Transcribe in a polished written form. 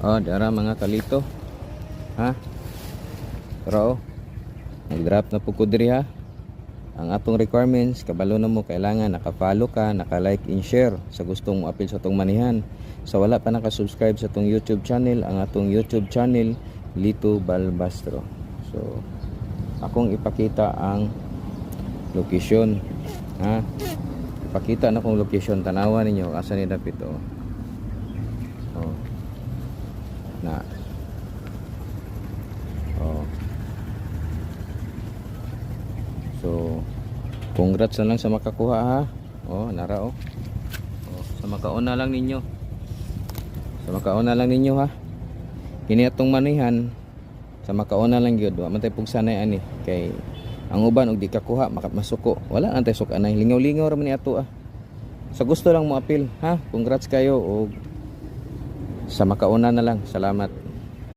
Oh, dara mga kalito. Ha? Pero nag-drop na po ko diri ha. Ang atong requirements, kabalo na mo kailangan naka-follow ka, naka-like and share sa gustong mo apil sa atong manihan. Sa wala pa naka-subscribe sa atong YouTube channel, ang atong YouTube channel Lito Balbastro. So, akong ipakita ang location. Ha? Ipakita na kong location, tanawan ninyo asa ni dapit oh. Oh. Na. Oh. So, congrats na lang sa makakuha ha. Oh, nara oh. Oh, sa makauna lang ninyo. Sa makauna lang ninyo ha. Kini atong manihan sa makauna lang gyud. Wa man tay pugsanay ani kay ang uban og di kakuha masuko. Wala antay sukanay. Lingaw-lingaw ra man ni ato ah. Sa gusto lang mo apil ha. Congrats kayo og sa makauna na lang. Salamat.